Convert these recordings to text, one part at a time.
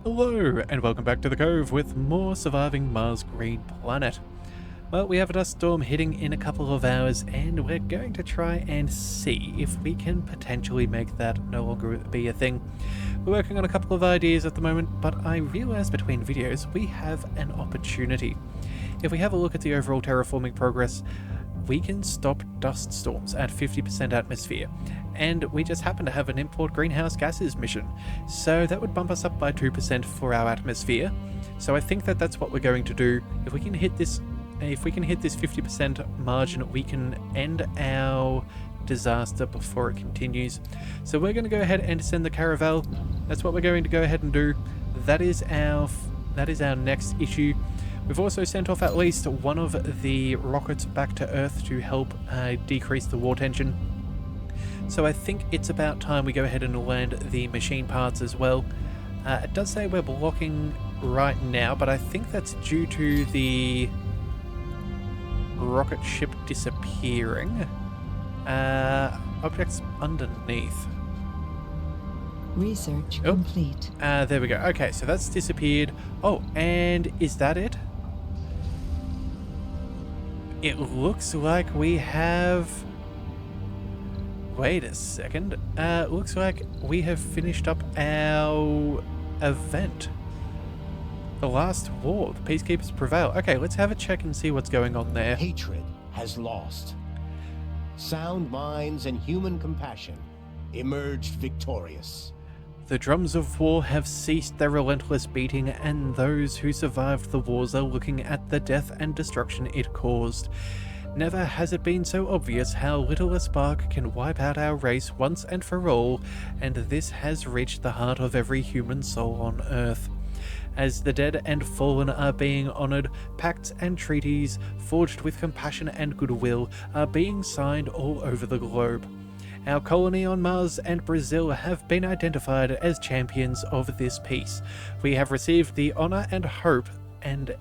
Hello, and welcome back to the Cove with more Surviving Mars Green Planet. Well, we have a dust storm hitting in a couple of hours, and we're going to try and see if we can potentially make that no longer be a thing. We're working on a couple of ideas at the moment, but I realize between videos we have an opportunity. If we have a look at the overall terraforming progress, we can stop dust storms at 50% atmosphere, and we just happen to have an import greenhouse gases mission, so that would bump us up by 2% for our atmosphere. So I think that that's what we're going to do. If we can hit this 50% margin, we can end our disaster before it continues. So we're going to go ahead and send the caravel. That's what we're going to go ahead and do. That is our next issue. We've also sent off at least one of the rockets back to Earth to help decrease the war tension. So I think it's about time we go ahead and land the machine parts as well. It does say we're blocking right now, but I think that's due to the rocket ship disappearing. Objects underneath. Research complete. There we go. Okay, so that's disappeared. Oh, and is that it? It looks like we have... Wait a second. Looks like we have finished up our event. The last war. The peacekeepers prevail. Okay, let's have a check and see what's going on there. Hatred has lost. Sound minds and human compassion emerged victorious. The drums of war have ceased their relentless beating, and those who survived the wars are looking at the death and destruction it caused. Never has it been so obvious how little a spark can wipe out our race once and for all, and this has reached the heart of every human soul on Earth. As the dead and fallen are being honoured, pacts and treaties forged with compassion and goodwill are being signed all over the globe. Our colony on Mars and Brazil have been identified as champions of this peace. We have received the honour and hope and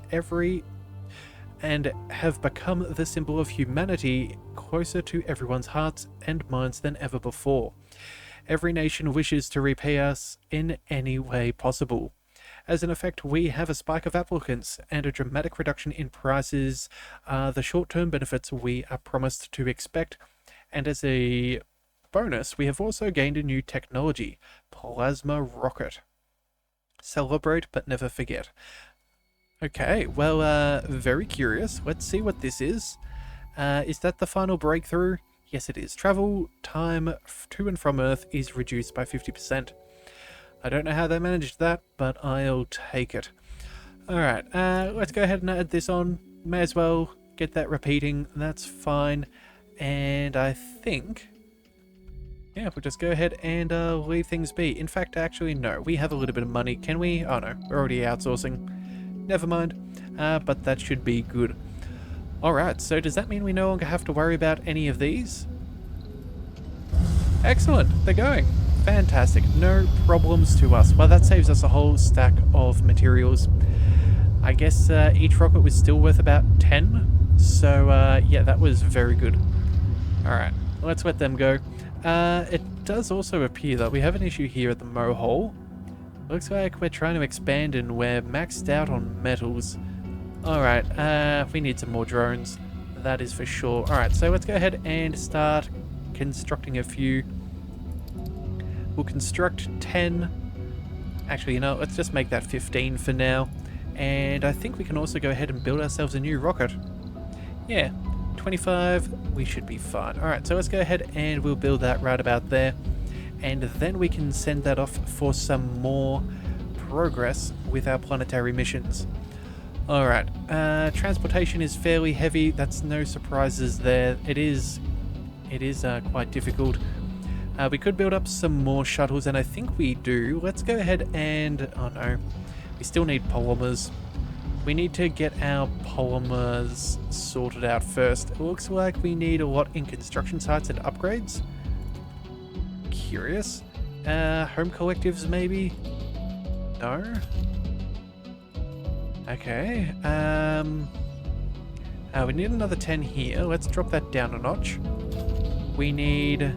have become the symbol of humanity closer to everyone's hearts and minds than ever before. Every nation wishes to repay us in any way possible. As an effect, we have a spike of applicants and a dramatic reduction in prices, the short-term benefits we are promised to expect, and as a bonus, we have also gained a new technology, plasma rocket. Celebrate but never forget. Okay, well, very curious. Let's see what this is. Is that the final breakthrough? Yes, it is. Travel time to and from Earth is reduced by 50%. I don't know how they managed that, but I'll take it. Alright, let's go ahead and add this on. May as well get that repeating. That's fine. And I think... yeah, we'll just go ahead and leave things be. In fact, actually, no. We have a little bit of money. Can we? Oh, no. We're already outsourcing. Never mind. But that should be good. Alright, so does that mean we no longer have to worry about any of these? Excellent. They're going. Fantastic. No problems to us. Well, that saves us a whole stack of materials. I guess each rocket was still worth about 10. So, yeah, that was very good. Alright, let's let them go. It does also appear that we have an issue here at the Mo hole. Looks like we're trying to expand and we're maxed out on metals. Alright, we need some more drones. That is for sure. Alright, so let's go ahead and start constructing a few. We'll construct 10. Actually, you know, let's just make that 15 for now. And I think we can also go ahead and build ourselves a new rocket. Yeah, 25, we should be fine. Alright, so let's go ahead and we'll build that right about there. And then we can send that off for some more progress with our planetary missions. Alright, transportation is fairly heavy. That's no surprises there. It is quite difficult. We could build up some more shuttles, and I think we do. Let's go ahead and... oh no, we still need polymers. We need to get our polymers sorted out first. It looks like we need a lot in construction sites and upgrades. Curious. Home collectives, maybe? No? Okay. We need another 10 here. Let's drop that down a notch. We need...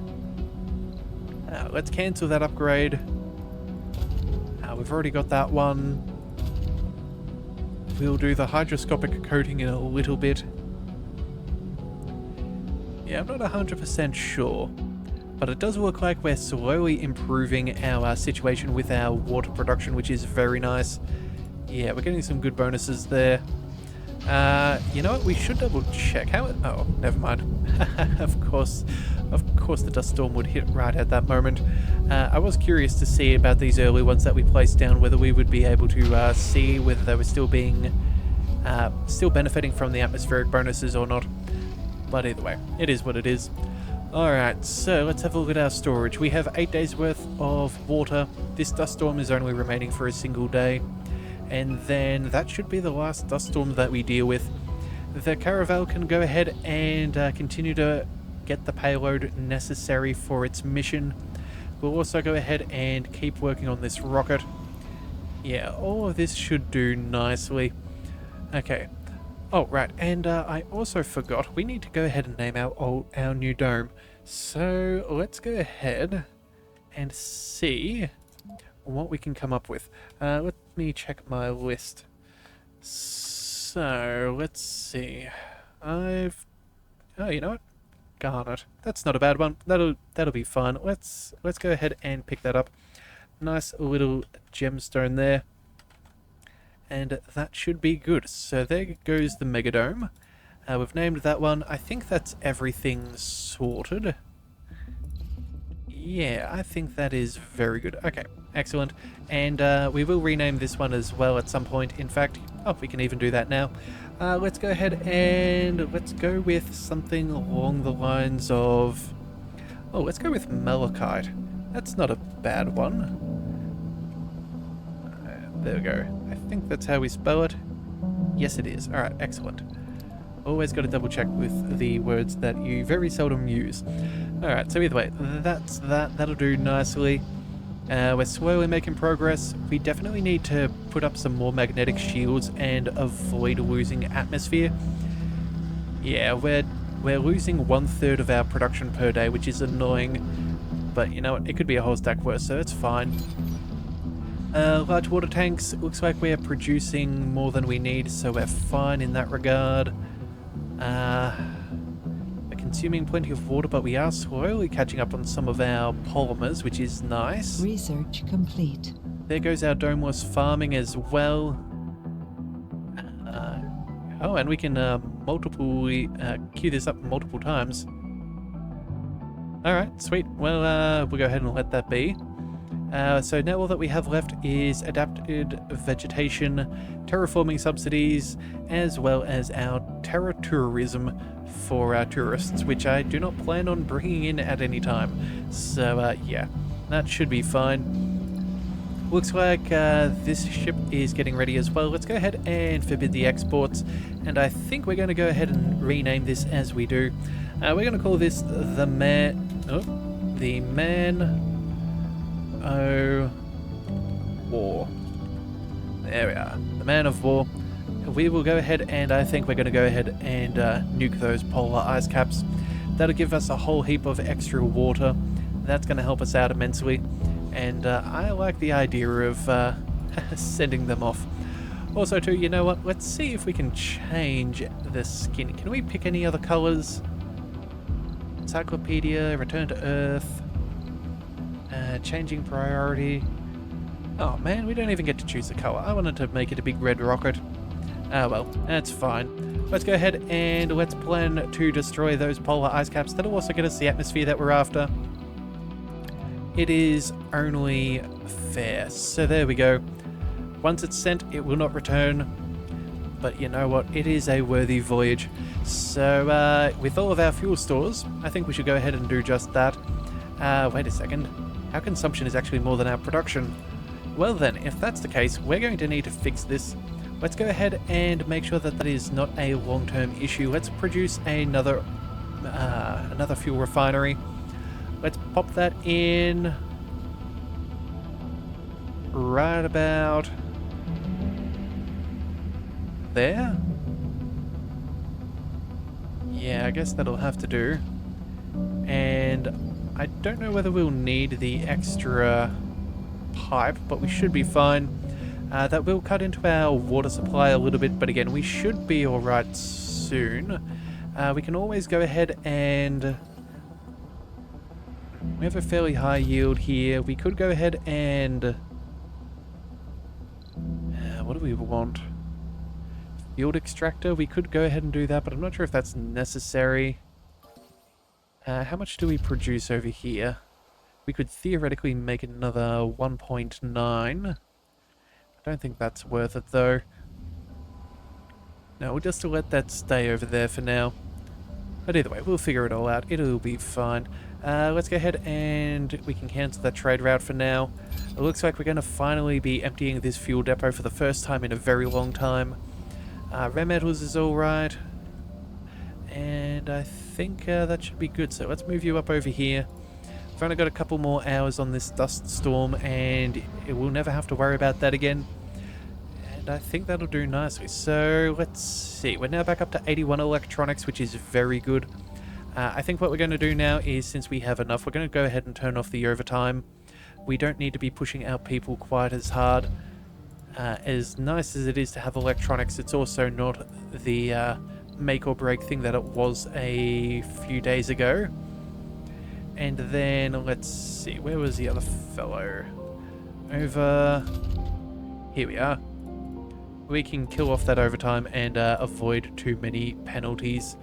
let's cancel that upgrade. we've already got that one. We'll do the hydroscopic coating in a little bit. Yeah, I'm not 100% sure, but it does look like we're slowly improving our situation with our water production, which is very nice. Yeah, we're getting some good bonuses there. You know what? We should double check how. Oh, never mind. of course, the dust storm would hit right at that moment. I was curious to see about these early ones that we placed down, whether we would be able to see whether they were still benefiting from the atmospheric bonuses or not. But either way, it is what it is. Alright, so let's have a look at our storage. We have 8 days worth of water. This dust storm is only remaining for a single day. And then that should be the last dust storm that we deal with. The Caravel can go ahead and continue to get the payload necessary for its mission. We'll also go ahead and keep working on this rocket. Yeah, all of this should do nicely. Okay. Oh, right, and I also forgot, we need to go ahead and name our new dome. So let's go ahead and see what we can come up with. Let me check my list. So let's see. Oh, you know what? Garnet. That's not a bad one. That'll be fun. Let's go ahead and pick that up. Nice little gemstone there. And that should be good. So there goes the Megadome. We've named that one. I think that's everything sorted. Yeah, I think that is very good. Okay, excellent. And we will rename this one as well at some point. In fact, we can even do that now. Let's go ahead and let's go with something along the lines of... Oh, let's go with Malachite. That's not a bad one. There we go. I think that's how we spell it. Yes, it is. Alright, excellent. Always got to double check with the words that you very seldom use. Alright, so either way, that's that. That'll do nicely. We're slowly making progress. We definitely need to put up some more magnetic shields and avoid losing atmosphere. Yeah, we're losing 1/3 of our production per day, which is annoying. But you know what? It could be a whole stack worse, so it's fine. Large water tanks, looks like we're producing more than we need, so we're fine in that regard. We're consuming plenty of water, but we are slowly catching up on some of our polymers, which is nice. Research complete. There goes our domeless farming as well. Oh, and we can queue this up multiple times. Alright, sweet. Well, we'll go ahead and let that be. So now all that we have left is adapted vegetation, terraforming subsidies, as well as our terra tourism for our tourists, which I do not plan on bringing in at any time. So yeah, that should be fine. Looks like this ship is getting ready as well. Let's go ahead and forbid the exports, and I think we're going to go ahead and rename this as we do. We're going to call this the Man O' War. There we are, the Man of War. We will go ahead and I think we're going to go ahead and nuke those polar ice caps. That'll give us a whole heap of extra water. That's going to help us out immensely, and I like the idea of sending them off. Also too, you know what, let's see if we can change the skin. Can we pick any other colors? Encyclopedia, return to Earth, changing priority. Oh man, we don't even get to choose the color. I wanted to make it a big red rocket. Ah well, that's fine. Let's go ahead and let's plan to destroy those polar ice caps. That'll also get us the atmosphere that we're after. It is only fair. So there we go. Once it's sent, it will not return. But you know what? It is a worthy voyage. So with all of our fuel stores, I think we should go ahead and do just that. Wait a second. Our consumption is actually more than our production. Well then, if that's the case, we're going to need to fix this. Let's go ahead and make sure that that is not a long-term issue. Let's produce another fuel refinery. Let's pop that in right about there. Yeah, I guess that'll have to do. And I don't know whether we'll need the extra pipe, but we should be fine. That will cut into our water supply a little bit, but again, we should be alright soon. We can always go ahead and... We have a fairly high yield here. We could go ahead and... what do we want? Field extractor. We could go ahead and do that, but I'm not sure if that's necessary. How much do we produce over here? We could theoretically make another 1.9. I don't think that's worth it, though. No, we'll just let that stay over there for now. But either way, we'll figure it all out. It'll be fine. Let's go ahead and we can cancel that trade route for now. It looks like we're going to finally be emptying this fuel depot for the first time in a very long time. Rare metals is alright. And I think that should be good. So let's move you up over here. We've only got a couple more hours on this dust storm and we'll never have to worry about that again. And I think that'll do nicely. So let's see. We're now back up to 81 electronics, which is very good. I think what we're going to do now is, since we have enough, we're going to go ahead and turn off the overtime. We don't need to be pushing our people quite as hard. As nice as it is to have electronics, it's also not the make or break thing that it was a few days ago. And then, let's see, where was the other fellow? Over... Here we are. We can kill off that overtime and avoid too many penalties.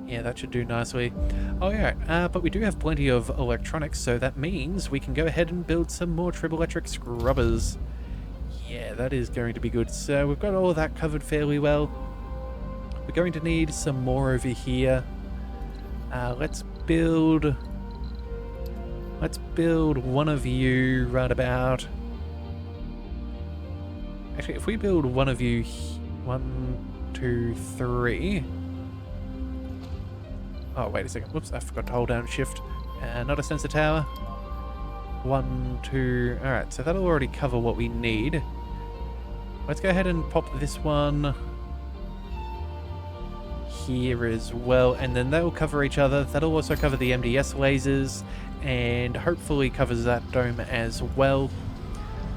Yeah, that should do nicely. Oh yeah, but we do have plenty of electronics, so that means we can go ahead and build some more triboelectric scrubbers. Yeah, that is going to be good. So we've got all of that covered fairly well. We're going to need some more over here. Let's build one of you right about... Actually, if we build one of you... 1, 2, 3... Oh, wait a second. Whoops, I forgot to hold down shift. Not a sensor tower. 1, 2... Alright, so that'll already cover what we need. Let's go ahead and pop this one here as well, and then that will cover each other. That'll also cover the MDS lasers, and hopefully covers that dome as well.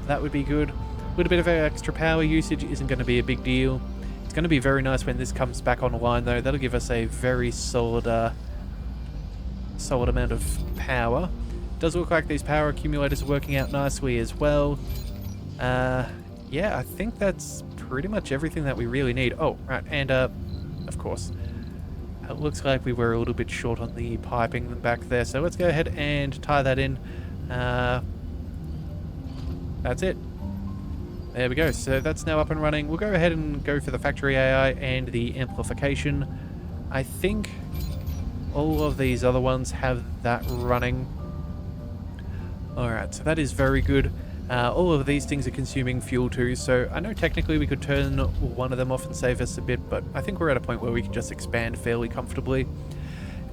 That would be good. A little bit of extra power usage isn't going to be a big deal. It's going to be very nice when this comes back online, though. That'll give us a very solid, solid amount of power. Does look like these power accumulators are working out nicely as well. Yeah, I think that's pretty much everything that we really need. Oh, right, and of course, it looks like we were a little bit short on the piping back there, so let's go ahead and tie that in. That's it. There we go. So that's now up and running. We'll go ahead and go for the factory AI and the amplification. I think all of these other ones have that running. Alright, so that is very good. All of these things are consuming fuel too, so I know technically we could turn one of them off and save us a bit, but I think we're at a point where we can just expand fairly comfortably.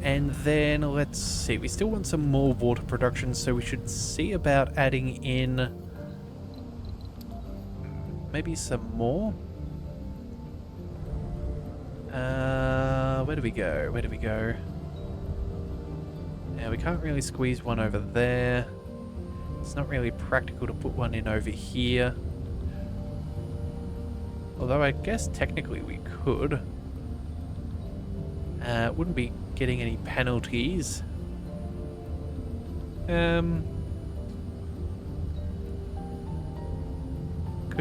And then, let's see, we still want some more water production, so we should see about adding in maybe some more. Where do we go? Where do we go? Yeah, we can't really squeeze one over there. It's not really practical to put one in over here. Although I guess technically we could. Wouldn't be getting any penalties. Could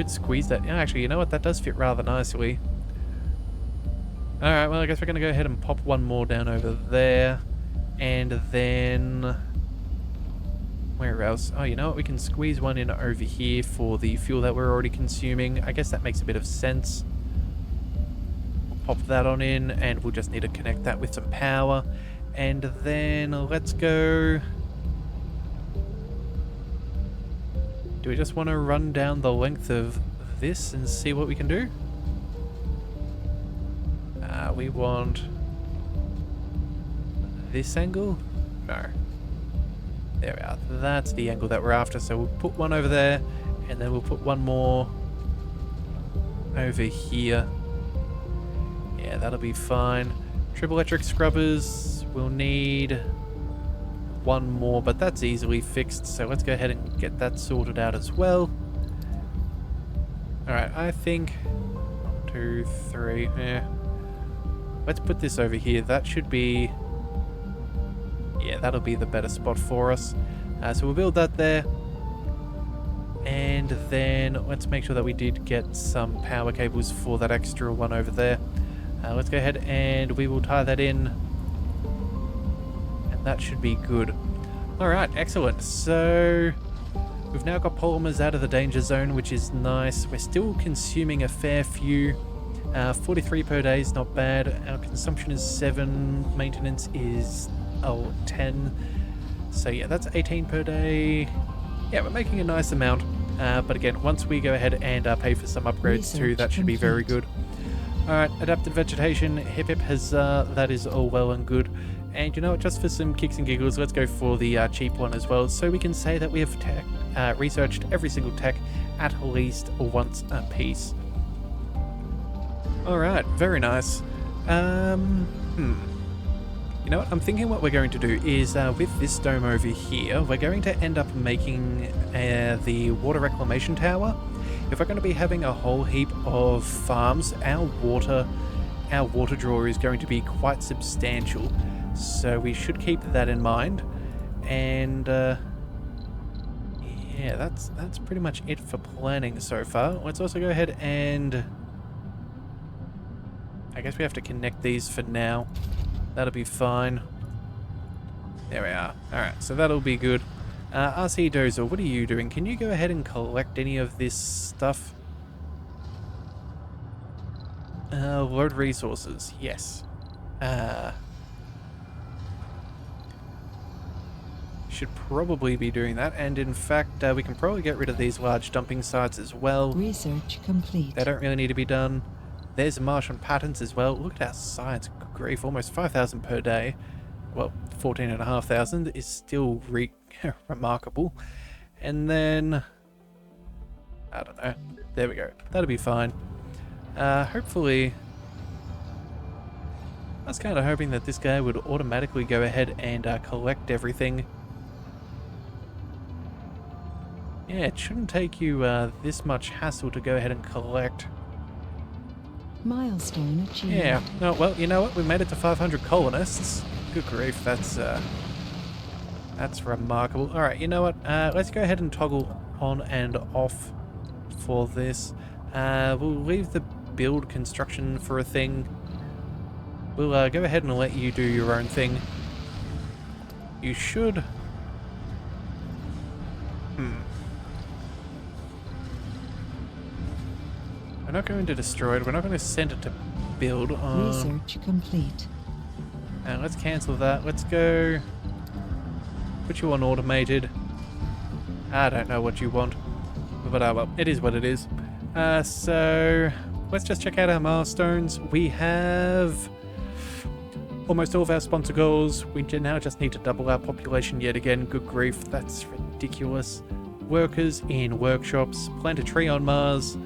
squeeze that. Yeah, actually, you know what? That does fit rather nicely. Alright, well, I guess we're going to go ahead and pop one more down over there. And then... where else? Oh, you know what? We can squeeze one in over here for the fuel that we're already consuming. I guess that makes a bit of sense. We'll pop that on in, and we'll just need to connect that with some power. And then let's go... do we just want to run down the length of this and see what we can do? We want this angle? No. There we are. That's the angle that we're after. So we'll put one over there, and then we'll put one more over here. Yeah, that'll be fine. Triboelectric scrubbers, we'll need one more, but that's easily fixed, so let's go ahead and get that sorted out as well. Alright, I think 2, 3, let's put this over here. That should be, yeah, that'll be the better spot for us. So we'll build that there. And then let's make sure that we did get some power cables for that extra one over there. Let's go ahead and we will tie that in. And that should be good. Alright, excellent. So we've now got polymers out of the danger zone, which is nice. We're still consuming a fair few. 43 per day is not bad. Our consumption is 7. Maintenance is 10. So yeah, that's 18 per day. Yeah, we're making a nice amount. But again, once we go ahead and pay for some upgrades too, that should be very good. Alright, adapted vegetation, hip hip huzzah, that is all well and good. And you know what, just for some kicks and giggles, let's go for the cheap one as well, so we can say that we have researched every single tech at least once a piece. Alright, very nice. You know what, I'm thinking what we're going to do is, with this dome over here, we're going to end up making the water reclamation tower. If we're going to be having a whole heap of farms, our water draw is going to be quite substantial. So we should keep that in mind. And yeah, that's pretty much it for planning so far. Let's also go ahead and I guess we have to connect these for now. That'll be fine. There we are. Alright, so that'll be good. RC Dozer, what are you doing? Can you go ahead and collect any of this stuff? Load resources, yes. Should probably be doing that, and in fact, we can probably get rid of these large dumping sites as well. Research complete. They don't really need to be done. There's Martian patents as well. Look at our science, good grief, almost 5,000 per day. Well, 14,500 is still remarkable. And then, I don't know. There we go. That'll be fine. Hopefully, I was kind of hoping that this guy would automatically go ahead and collect everything. Yeah, it shouldn't take you this much hassle to go ahead and collect. Milestone achieved. Yeah. Oh, well, you know what? We made it to 500 colonists. Good grief, that's remarkable. All right, you know what? Let's go ahead and toggle on and off for this. We'll leave the build construction for a thing. We'll go ahead and let you do your own thing. You should. We're not going to destroy it. We're not going to send it to build. Research complete. And let's cancel that. Let's go put you on automated. I don't know what you want, but well, it is what it is. So let's just check out our milestones. We have almost all of our sponsor goals. We now just need to double our population yet again. Good grief, that's ridiculous. Workers in workshops. Plant a tree on Mars.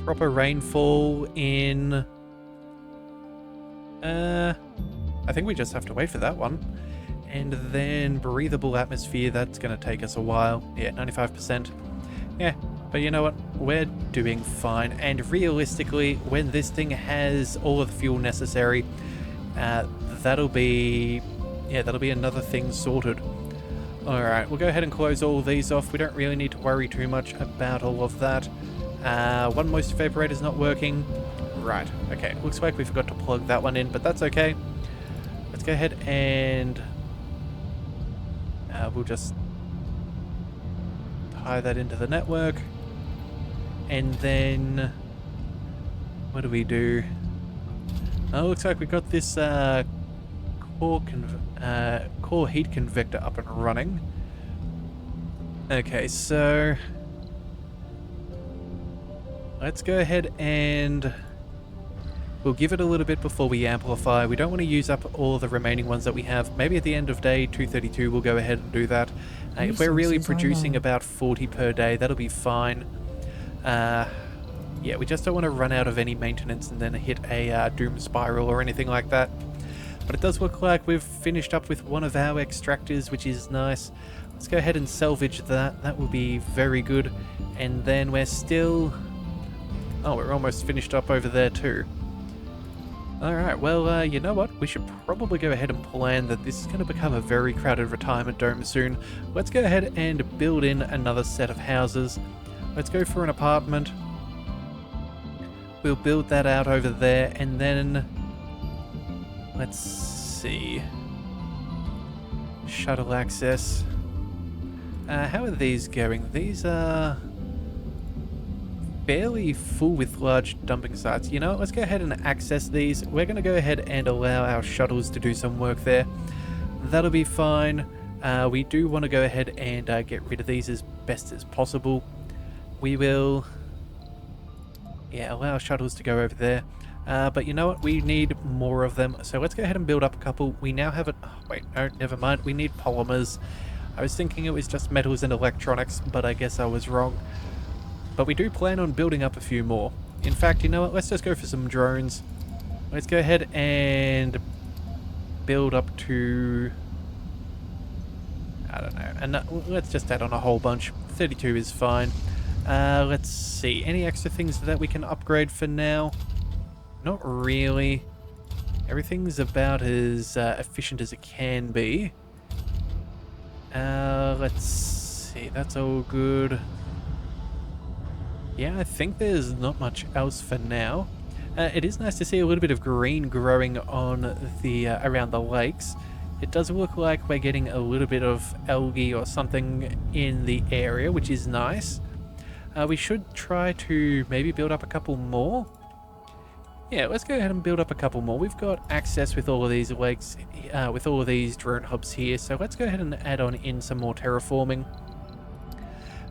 Proper rainfall in... I think we just have to wait for that one. And then breathable atmosphere, that's going to take us a while. Yeah, 95%. Yeah, but you know what? We're doing fine. And realistically, when this thing has all of the fuel necessary, that'll be another thing sorted. Alright, we'll go ahead and close all of these off. We don't really need to worry too much about all of that. One moist evaporator's not working. Right, okay. Looks like we forgot to plug that one in, but that's okay. Let's go ahead and we'll just tie that into the network. And then what do we do? Oh, looks like we got this core heat convector up and running. Okay, so let's go ahead and we'll give it a little bit before we amplify. We don't want to use up all the remaining ones that we have. Maybe at the end of day 232 we'll go ahead and do that. If we're really producing about 40 per day, that'll be fine. Yeah, we just don't want to run out of any maintenance and then hit a doom spiral or anything like that. But it does look like we've finished up with one of our extractors, which is nice. Let's go ahead and salvage that. That will be very good. And then we're still... Oh, we're almost finished up over there too. Alright, well, you know what? We should probably go ahead and plan that this is going to become a very crowded retirement dome soon. Let's go ahead and build in another set of houses. Let's go for an apartment. We'll build that out over there, and then... Let's see... Shuttle access. How are these going? These are... fairly full with large dumping sites. You know, let's go ahead and access these. We're going to go ahead and allow our shuttles to do some work there. That'll be fine. We do want to go ahead and get rid of these as best as possible. We will, allow shuttles to go over there. But you know what? We need more of them. So let's go ahead and build up a couple. We now have it. Oh, wait, no, never mind. We need polymers. I was thinking it was just metals and electronics, but I guess I was wrong. But we do plan on building up a few more. In fact, you know what? Let's just go for some drones. Let's go ahead and build up to... I don't know. And let's just add on a whole bunch. 32 is fine. Let's see. Any extra things that we can upgrade for now? Not really. Everything's about as efficient as it can be. Let's see. That's all good. Yeah, I think there's not much else for now. It is nice to see a little bit of green growing on the around the lakes. It does look like we're getting a little bit of algae or something in the area, which is nice. We should try to maybe build up a couple more. Yeah, let's go ahead and build up a couple more. We've got access with all of these lakes, with all of these drone hubs here, so let's go ahead and add on in some more terraforming.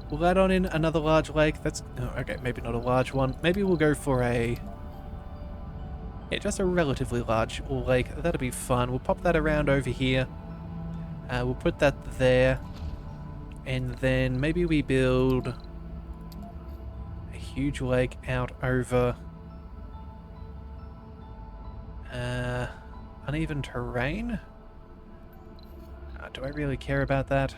We'll add on in another large lake. That's... Oh, okay, maybe not a large one. Maybe we'll go for a... Yeah, just a relatively large lake. That'll be fun. We'll pop that around over here. We'll put that there. And then maybe we build a huge lake out over... uneven terrain? Do I really care about that?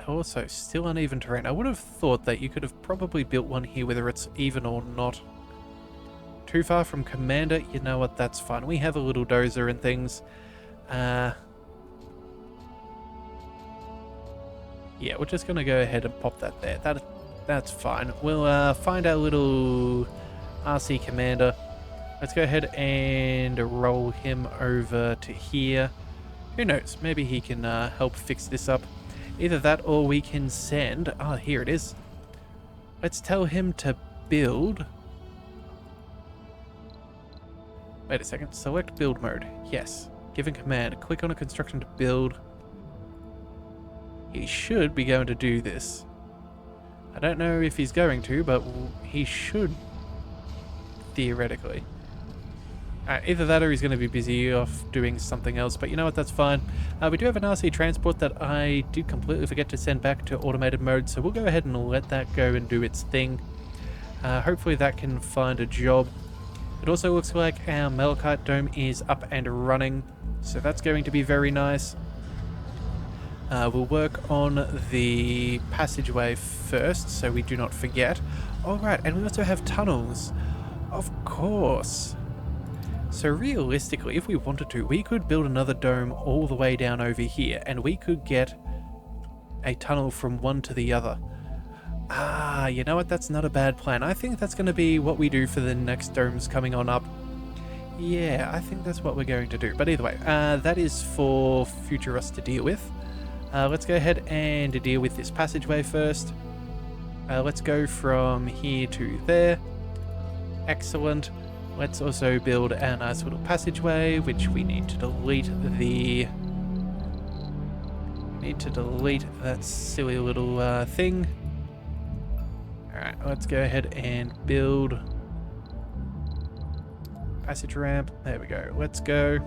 Also, still uneven terrain. I would have thought that you could have probably built one here, whether it's even or not. Too far from Commander? You know what, that's fine. We have a little dozer and things. Yeah, we're just going to go ahead and pop that there. That's fine. We'll find our little RC Commander. Let's go ahead and roll him over to here. Who knows? Maybe he can help fix this up. Either that or we can send... Oh, here it is. Let's tell him to build... Wait a second. Select build mode. Yes. Given command. Click on a construction to build. He should be going to do this. I don't know if he's going to, but he should. Theoretically. Either that or he's going to be busy off doing something else, but you know what, that's fine. We do have an RC transport that I did completely forget to send back to automated mode, so we'll go ahead and let that go and do its thing. Hopefully that can find a job. It also looks like our Malachite dome is up and running, so that's going to be very nice. We'll work on the passageway first, so we do not forget. Alright, and we also have tunnels. Of course. So realistically, if we wanted to, we could build another dome all the way down over here, and we could get a tunnel from one to the other. Ah, you know what? That's not a bad plan. I think that's going to be what we do for the next domes coming on up. Yeah, I think that's what we're going to do. But either way, that is for future us to deal with. Let's go ahead and deal with this passageway first. Let's go from here to there. Excellent. Let's also build a nice little passageway, which we need to delete the... Need to delete that silly little thing. Alright, let's go ahead and build passage ramp. There we go. Let's go.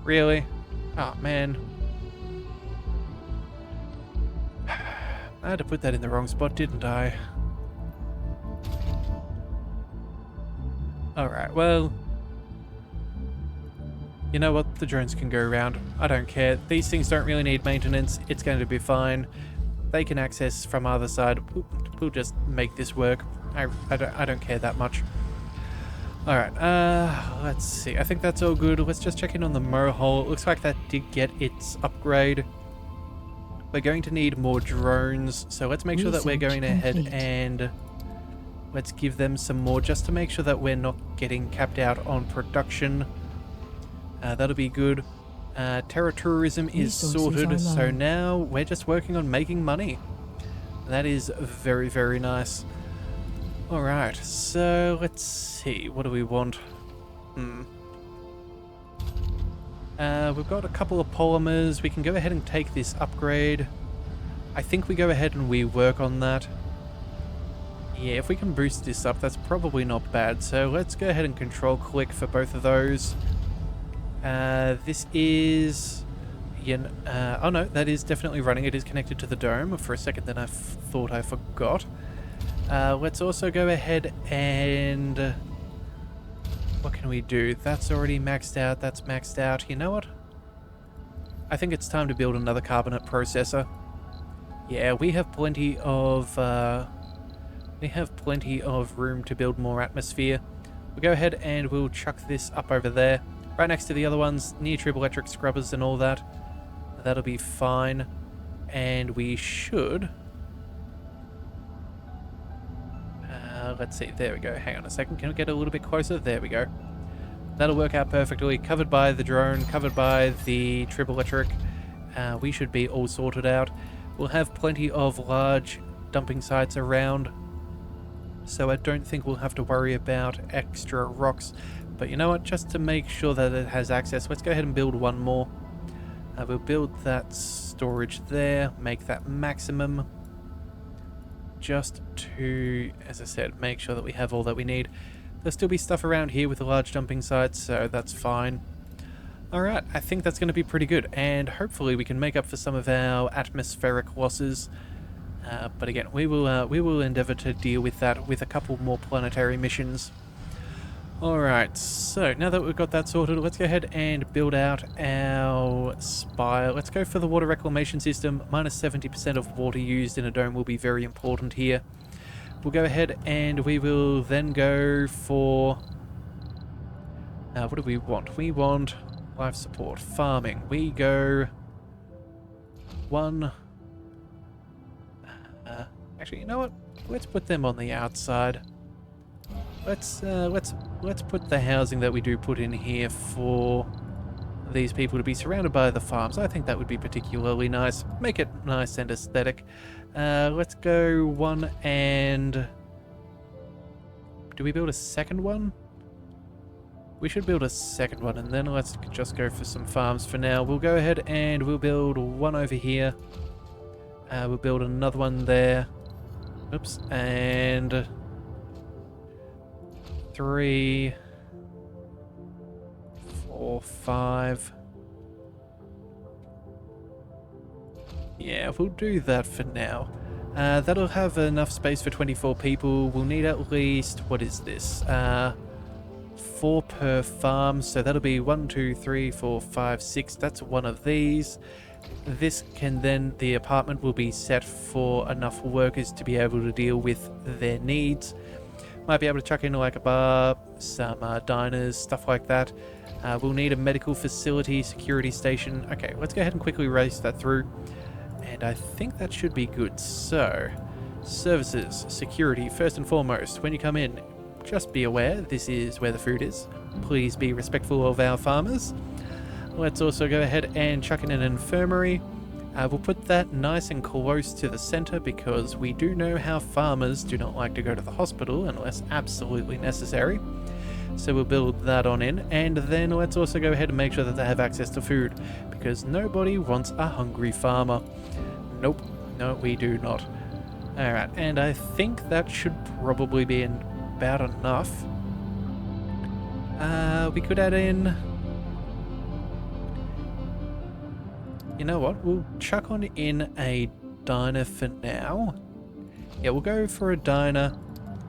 Really? Oh, man. I had to put that in the wrong spot, didn't I? Alright, well, you know what? The drones can go around. I don't care. These things don't really need maintenance. It's going to be fine. They can access from either side. We'll just make this work. I don't care that much. Alright, let's see. I think that's all good. Let's just check in on the Mohole. It looks like that did get its upgrade. We're going to need more drones, so let's make sure that we're going ahead and let's give them some more just to make sure that we're not getting capped out on production. That'll be good. Terratourism is sorted, so now we're just working on making money. That is very, very nice. Alright, so let's see. What do we want? We've got a couple of polymers. We can go ahead and take this upgrade. I think we go ahead and we work on that. Yeah, if we can boost this up, that's probably not bad. So let's go ahead and control click for both of those. This is... oh no, that is definitely running. It is connected to the dome. For a second then I thought I forgot. Let's also go ahead and... what can we do? That's already maxed out. That's maxed out. You know what? I think it's time to build another carbonate processor. Yeah, we have plenty of... room to build more atmosphere. We'll go ahead and we'll chuck this up over there. Right next to the other ones, near triboelectric scrubbers and all that. That'll be fine. And we should... let's see, there we go. Hang on a second, can we get a little bit closer? There we go. That'll work out perfectly. Covered by the drone, covered by the triboelectric. We should be all sorted out. We'll have plenty of large dumping sites around, so I don't think we'll have to worry about extra rocks. But you know what, just to make sure that it has access, let's go ahead and build one more. We'll build that storage there, make that maximum, just to, as I said, make sure that we have all that we need. There'll still be stuff around here with the large dumping sites, so that's fine. Alright, I think that's going to be pretty good, and hopefully we can make up for some of our atmospheric losses. But again, we will endeavour to deal with that with a couple more planetary missions. Alright, so now that we've got that sorted, let's go ahead and build out our spire. Let's go for the water reclamation system. Minus 70% of water used in a dome will be very important here. We'll go ahead and we will then go for... what do we want? We want life support, farming. We go... one... actually, you know what? Let's put them on the outside. Let's put the housing that we do put in here for these people to be surrounded by the farms. I think that would be particularly nice. Make it nice and aesthetic. Let's go one and... do we build a second one? We should build a second one, and then let's just go for some farms for now. We'll go ahead and we'll build one over here. We'll build another one there. Oops, and... 3, 4, 5. Yeah, we'll do that for now. That'll have enough space for 24 people. We'll need at least, what is this? 4 per farm, so that'll be 1, 2, 3, 4, 5, 6. That's one of these. This can then, the apartment will be set for enough workers to be able to deal with their needs. Might be able to chuck in like a bar, some diners, stuff like that. We'll need a medical facility, security station. Okay, let's go ahead and quickly race that through. And I think that should be good. So, services, security, first and foremost. When you come in, just be aware this is where the food is. Please be respectful of our farmers. Let's also go ahead and chuck in an infirmary. We'll put that nice and close to the center because we do know how farmers do not like to go to the hospital unless absolutely necessary. So we'll build that on in, and then let's also go ahead and make sure that they have access to food because nobody wants a hungry farmer. Nope, no we do not. Alright, and I think that should probably be about enough. We could add in... you know what, we'll chuck on in a diner for now. Yeah, we'll go for a diner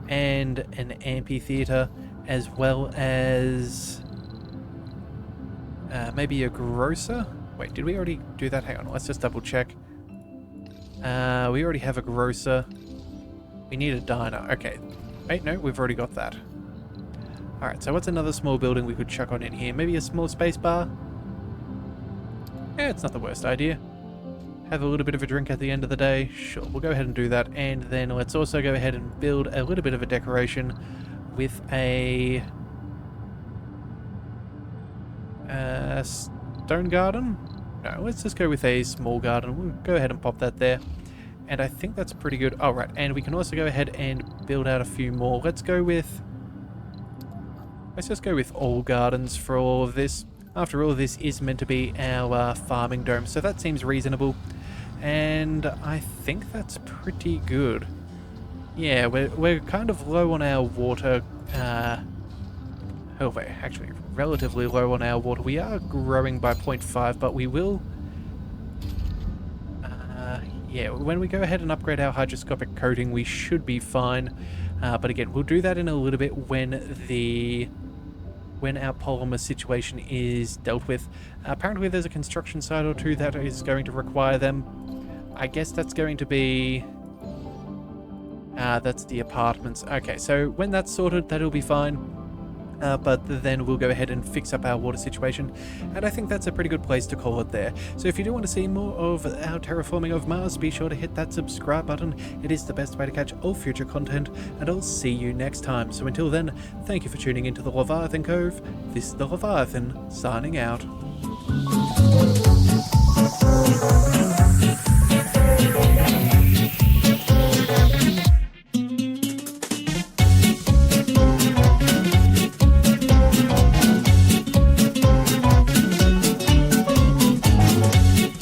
and an amphitheater. as well as maybe a grocer. Wait, did we already do that? Hang on, let's just double check. We already have a grocer. We need a diner. Okay. Wait, no, we've already got that. Alright, so what's another small building we could chuck on in here? Maybe a small space bar? Yeah, it's not the worst idea. Have a little bit of a drink at the end of the day. Sure, we'll go ahead and do that. And then let's also go ahead and build a little bit of a decoration with a stone garden? No, let's just go with a small garden. We'll go ahead and pop that there. And I think that's pretty good. Oh, right. And we can also go ahead and build out a few more. Let's just go with all gardens for all of this. After all, this is meant to be our farming dome, so that seems reasonable. And I think that's pretty good. Yeah, we're kind of low on our water. Oh, we're actually relatively low on our water. We are growing by 0.5, but we will... yeah, when we go ahead and upgrade our hydroscopic coating, we should be fine. But again, we'll do that in a little bit when our polymer situation is dealt with. Apparently there's a construction site or two that is going to require them. I guess that's going to be... that's the apartments. Okay, so when that's sorted, that'll be fine. But then we'll go ahead and fix up our water situation, and I think that's a pretty good place to call it there. So if you do want to see more of our terraforming of Mars, be sure to hit that subscribe button. It is the best way to catch all future content, and I'll see you next time. So until then, thank you for tuning into the Leviathan Cove. This is the Leviathan, signing out.